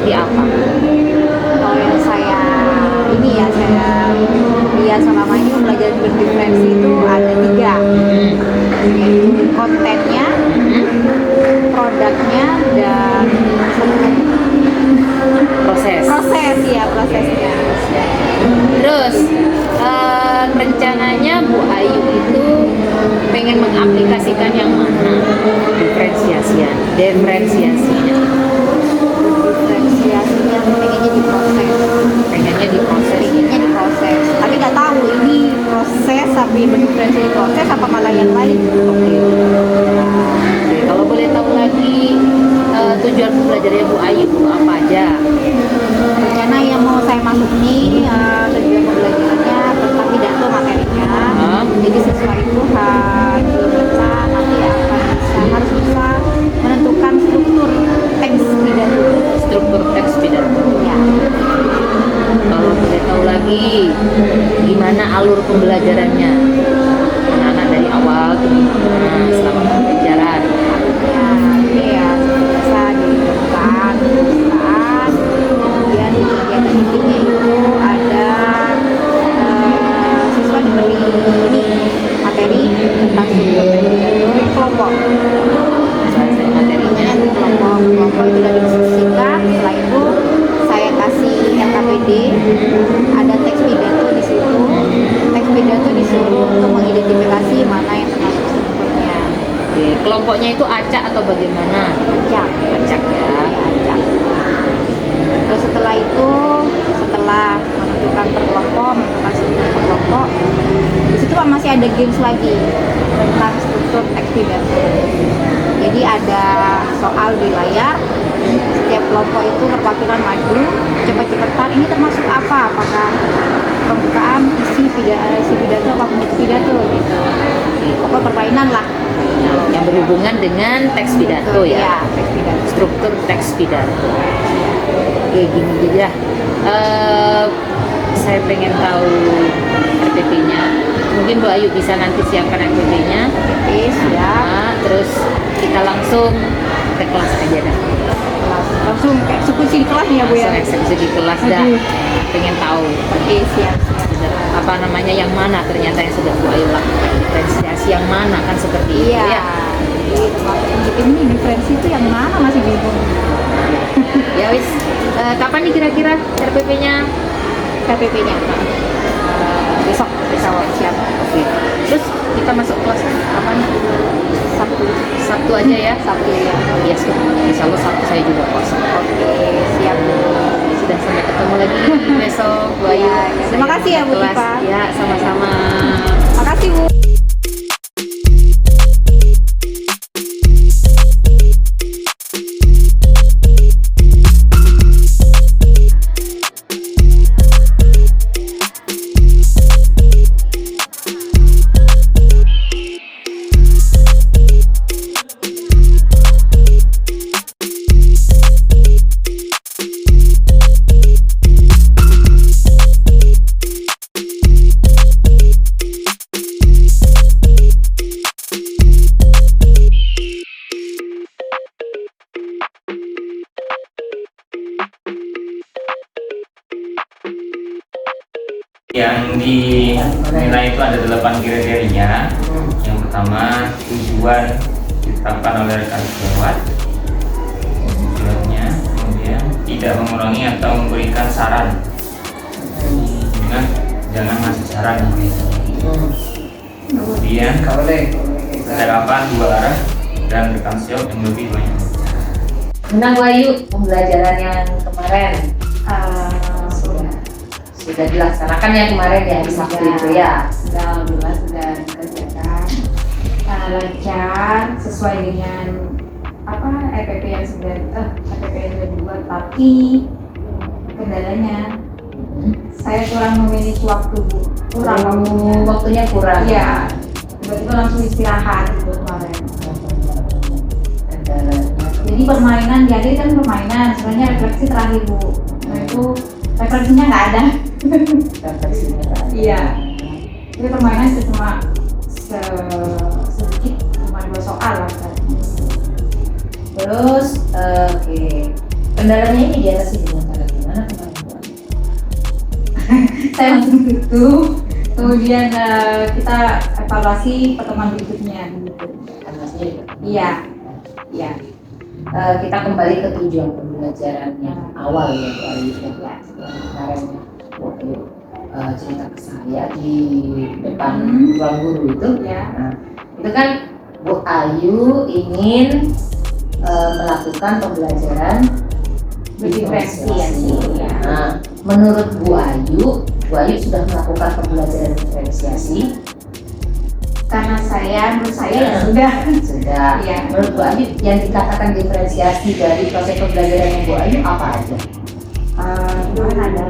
seperti apa? Kalau yang saya lihat selama ini belajar berdiferensi itu ada 3, yaitu kontennya, produknya, dan prosesnya. Terus rencananya Bu Ayu itu pengen mengaplikasikan yang mana diferensiasinya? Diferensiasinya pengennya diproses, tapi nggak tahu ini proses tapi berdiferensi proses apa malah yang lain. Oke. Kalau boleh tahu lagi tujuan belajarnya Bu Ayu itu apa aja? Rencana yang mau saya masuk ini tujuan pembelajarannya tentang pidato materinya. Jadi siswa itu harus bisa nanti harus bisa menentukan struktur teks pidato. Ya. Kalau boleh tahu lagi gimana alur pembelajarannya anak-anak dari awal ke gimana selama pembelajaran? Ya, biasa dilakukan pembukaan, kemudian di kegiatan intinya itu ada siswa diberi materi tentang struktur pidato kelompok. Materinya itu kelompok itu sudah didiskusikan. Setelah itu saya kasih LKPD, ada teks pidato di situ. Teks pidato disuruh untuk mengidentifikasi mana yang termasuk strukturnya. Oke, kelompoknya itu acak atau bagaimana? Acak ya, acak. Terus setelah menentukan per kelompok, menentukan struktur per kelompok, di situ masih ada games lagi tentang struktur teks pidato. Jadi ada soal di layar, setiap kelompok itu perwakilan maju, cepat-cepatan ini termasuk apa? Apakah pembukaan isi pidato apa penutup pidato gitu. Pokoknya permainan lah. Yang berhubungan dengan teks pidato ya. Teks pidato. Struktur teks pidato. Oke, gini aja. Saya pengen tahu RPP-nya. Mungkin Bu Ayu bisa nanti siapkan RPP-nya. Siap. Terus kita langsung ke kelas aja dah. Langsung eksekusi di kelas ya Bu ya? Langsung eksekusi di kelas dah. Pengen tahu. Siap. Apa namanya yang mana ternyata yang sudah Bu Ayu lakukan? Diferensiasi yang mana kan seperti itu ya? Jadi ini diferensi itu yang mana masih bingung. Ya wis. Kapan nih kira-kira RPP-nya? RPP-nya besok siap. Oke. Terus kita masuk kelas kapan? Sabtu aja ya. Sabtu ya. Yes, insya Allah Sabtu saya juga kosong. Oke, siap. Sudah sampai ketemu lagi besok Bu Ayu. Terima kasih ya Bu Tifa. Ya, sama-sama. Makasih Bu. Yang dinilai itu ada 8 kriterianya. Yang pertama, tujuan ditetapkan oleh rekan sejawat. Tujuannya, kemudian tidak mengurangi atau memberikan saran. Jangan ngasih saran. Kemudian penerapan 2 arah dan rekan sejawat yang lebih banyak. Menang Bu Ayu pembelajaran yang kemarin. Sudah dilaksanakan ya kemarin ya di Sabtu itu ya. Alhamdulillah sudah dikerjakan lancar sesuai dengan RPP yang sudah dibuat, tapi kendalanya saya kurang memiliki waktu Bu. Waktunya kurang. Iya, tiba-tiba langsung istirahat gitu kemarin. Jadi permainan, kan permainan sebenarnya refleksi terakhir Bu. Nah itu refleksinya nggak ada. Iya. Jadi permainan itu cuma sedikit, cuma 2 soal lah. Terus oke. Kendalanya ini diatasi dengan cara gimana kemarin Bu Ayu? Saya langsung tutup, kemudian kita evaluasi pertemuan berikutnya. Kan maksudnya Iya, iya, kita kembali ke tujuan pembelajaran yang awal ya Bu Ayu ya. iya. Yang kemarin waktu cerita ke saya di depan ruang guru itu. Ya. Nah, itu kan Bu Ayu ingin melakukan pembelajaran Diferensiasi. Ya. Nah, menurut Bu Ayu sudah melakukan pembelajaran diferensiasi. Karena menurut saya ya sudah. Sudah. Iya. Menurut Bu Ayu yang dikatakan diferensiasi dari proses pembelajaran yang Bu Ayu apa aja? Kemarin ada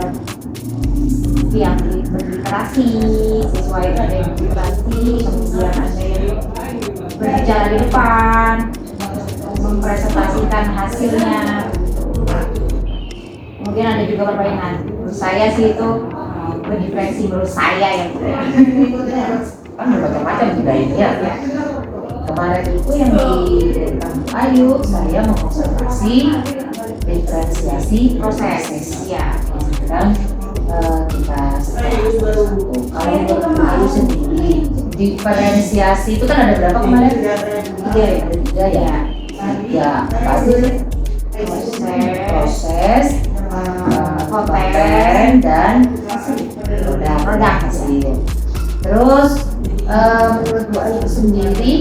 yang berliterasi, siswa itu ada yang berliterasi, kemudian ada yang berbicara di depan, mempresentasikan hasilnya. Kemudian ada juga permainan. Menurut saya sih itu berdiferensi menurut saya yang Kan bermacam-macam budayanya ya. Kemarin itu yang di tentang Bu Ayu saya mengobservasi diferensiasi proses. Ya. kan kita satu. Kalau menurut Bu Ayu sendiri diferensiasi itu kan ada berapa kemarin? Tiga ya, ada tiga ya. Tiga pasti proses, konten dan produk hasil. Terus menurut Bu Ayu sendiri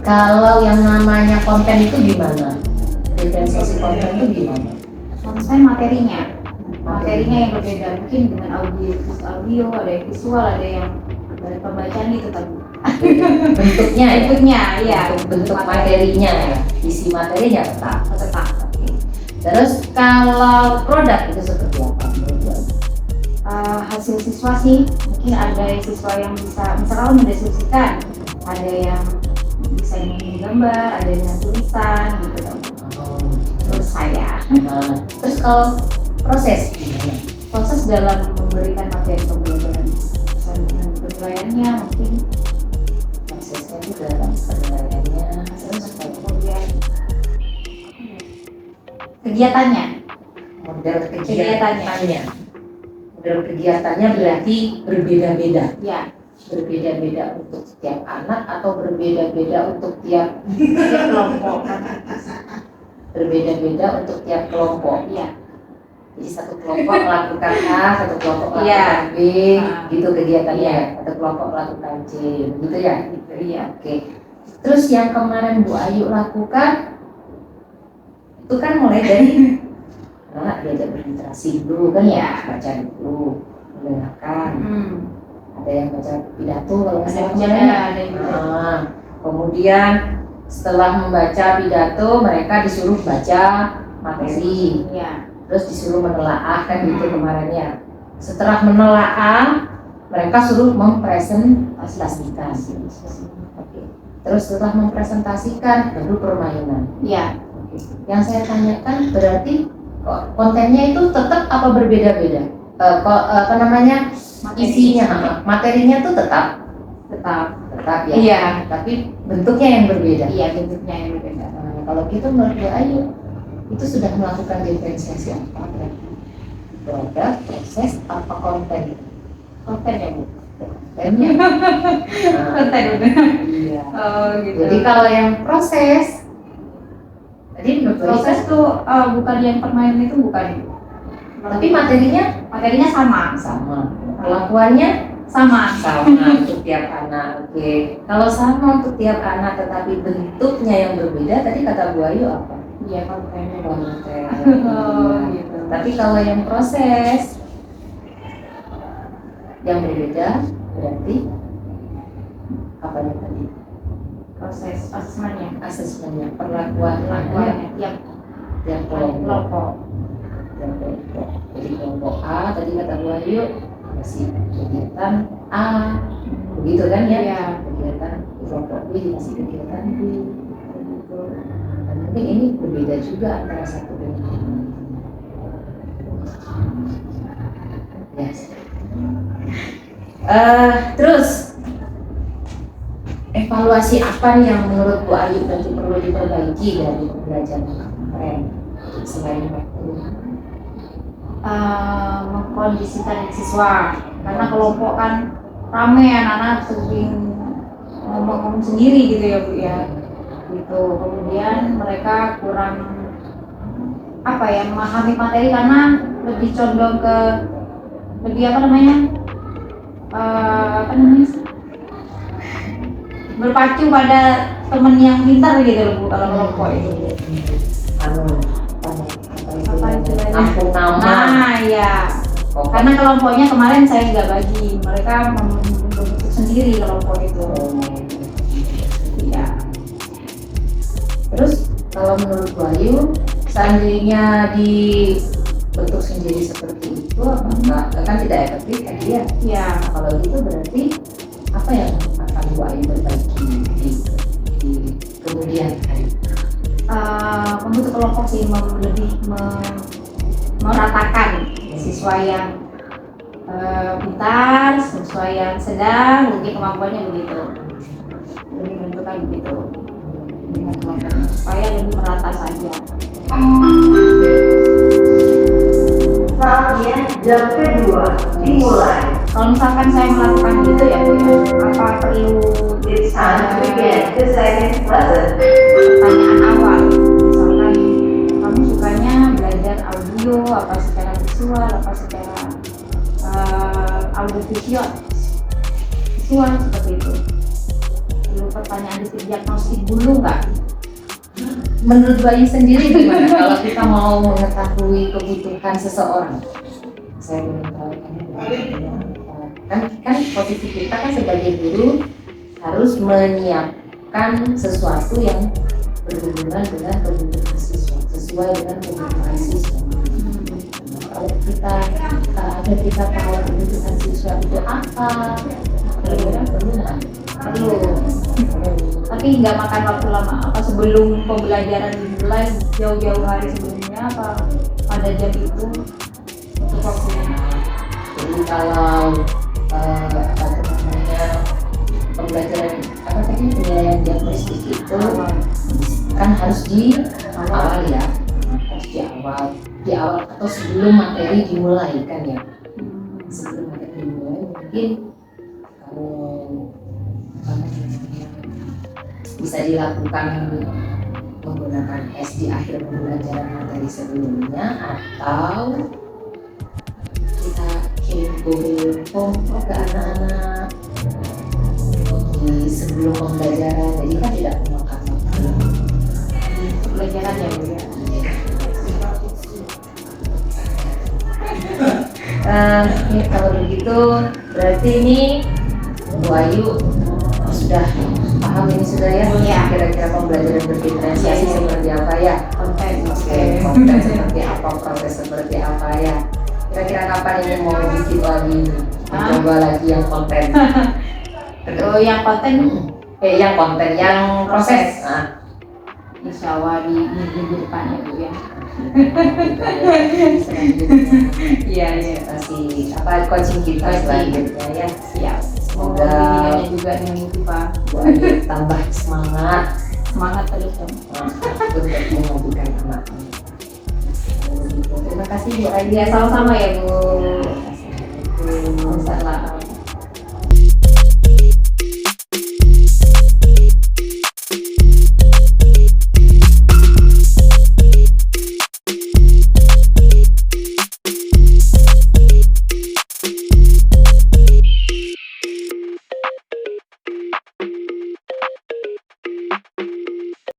kalau yang namanya konten itu gimana? Diferensiasi konten itu gimana? Konten materinya yang berbeda mungkin dengan audio, ada yang visual, ada yang dari pembacaan gitu tadi. Bentuknya ya. Bentuk materinya ya. Isi materinya tetap. Oke. Terus kalau produk itu seperti apa menurut Bu Ayu? Hasil siswa sih mungkin ada siswa yang bisa misalnya mendeskripsikan, ada yang bisa menggambar, ada yang tulisan gitu. Menurut saya. Nah, terus kalau proses gimana? Proses dalam memberikan materi pembelajaran, penilaiannya mungkin Prosesnya itu dalam penilaiannya, terus kemudian kegiatannya. model kegiatannya. Model kegiatannya berarti berbeda-beda. Ya, Berbeda-beda untuk setiap anak atau berbeda-beda untuk tiap kelompok. berbeda-beda untuk tiap kelompok. Iya. Jadi satu kelompok melakukan A, satu kelompok melakukan Iya. B, gitu kegiatannya. Iya. Satu kelompok melakukan C, gitu ya. Iya. Oke. Terus yang kemarin Bu Ayu lakukan itu kan mulai dari anak diajak berliterasi dulu kan ya, baca dulu, mendengarkan. Ada yang baca pidato kalau nggak salah kemarin. Ada yang Nah, kemudian setelah membaca pidato mereka disuruh baca materi, Iya. terus disuruh menelaah kan gitu kemarin ya. Setelah menelaah mereka suruh mempresentasikan. Oke. Terus setelah mempresentasikan baru permainan. Iya. Oke. Yang saya tanyakan berarti kontennya itu tetap apa berbeda-beda? Isinya, materinya tuh tetap ya. Iya. Tapi bentuknya yang berbeda. Iya, bentuknya yang berbeda. Nah, kalau gitu menurut Bu Ayu itu sudah melakukan diferensiasi apa? Produk, proses, apa konten? Konten ya, Bu. Kontennya. Nah, Konten benar. iya. Oh, gitu. Jadi kalau yang proses, tadi menurut Bu Ayu proses tuh bukan yang permainan itu bukan. tapi materinya sama. Pelakuannya Sama. untuk tiap anak. Oke. Kalau sama untuk tiap anak tetapi bentuknya yang berbeda, tadi kata Bu Ayu apa? Iya, kontennya. Konten. Oh, gitu. Tapi kalau yang proses yang berbeda berarti apa tadi? Proses asesmennya. Asesmennya, perlakuannya Tiap tiap kelompok. Jadi kelompok A tadi kata Bu Ayu masih kegiatan A, begitu kan ya? Iya. Kegiatan kelompok B masih kegiatan B, begitu. Dan mungkin ini berbeda juga antara satu dengan yang lain. Yes. Terus evaluasi apa nih yang menurut Bu Ayu nanti perlu diperbaiki dari pembelajaran kemarin? selain waktu? Mengkondisikan siswa, karena kelompok kan rame, anak-anak sering ngomong sendiri gitu ya Bu ya, gitu. Kemudian mereka kurang memahami materi karena lebih condong ke lebih berpacu pada temen yang pintar gitu loh Bu kalau kelompok itu. Kampung nama. Nah ya, karena kelompoknya kemarin saya nggak bagi, mereka membentuk sendiri kelompok itu. Ya. Terus kalau menurut Wahyu, seandainya dibentuk sendiri seperti itu, apakah kan tidak efektif tadi ya? Ya. Kalau gitu berarti apa yang akan Wahyu berbagi di kemudian hari? Membentuk kelompok sih lebih meratakan siswa yang pintar, siswa yang sedang, mungkin kemampuannya begitu. Lebih menentukan begitu dengan kelompoknya supaya lebih merata saja. Saatnya jam kedua dimulai. Kalau misalkan saya melakukan gitu ya Bu ya, apa perlu It's time to begin the second lesson. pertanyaan awal, misalkan kamu sukanya belajar audio apa secara visual apa secara audiovisual seperti itu. Perlu pertanyaan diagnostik dulu nggak? Menurut Wahyu sendiri gimana kalau kita mau mengetahui kebutuhan seseorang? Saya belum tahu kan posisi kita kan sebagai guru harus menyiapkan sesuatu yang berhubungan dengan kebutuhan siswa, sesuai dengan kebutuhan siswa. Kalau kita tahu kebutuhan siswa itu apa, kira-kira perlu nggak? Perlu. Tapi nggak makan waktu lama. Apa sebelum pembelajaran dimulai jauh-jauh hari sebelumnya apa pada jam itu untuk waktunya? Jadi kalau pembelajaran penilaian diagnostik itu kan harus di awal ya, harus di awal atau sebelum materi dimulai kan ya. Sebelum materi dimulai mungkin bisa dilakukan menggunakan S di akhir pembelajaran materi sebelumnya, atau kita kirim Google Form ke anak-anak di sebelum pembelajaran, jadi kan tidak memakan waktu Pembelajaran ya Bu ya. Kalau begitu berarti ini Bu Ayu sudah paham ini sudah ya? Ya. Kira-kira pembelajaran berdiferensiasi seperti apa ya? Konten. Konten seperti apa, proses seperti apa ya? Kira-kira kapan ini mau bikin lagi? Coba lagi yang konten. Oh yang konten yang proses. Insya Allah di minggu depan ya Bu ya. Iya, kasih coaching kita selanjutnya ya. Siap. Semoga videonya juga mengikuti Pak. Bu Ayu tambah semangat Terus dong. untuk mengajukan anak. Terima kasih Bu Ayu. Ya sama-sama ya Bu. Terima kasih. Salam.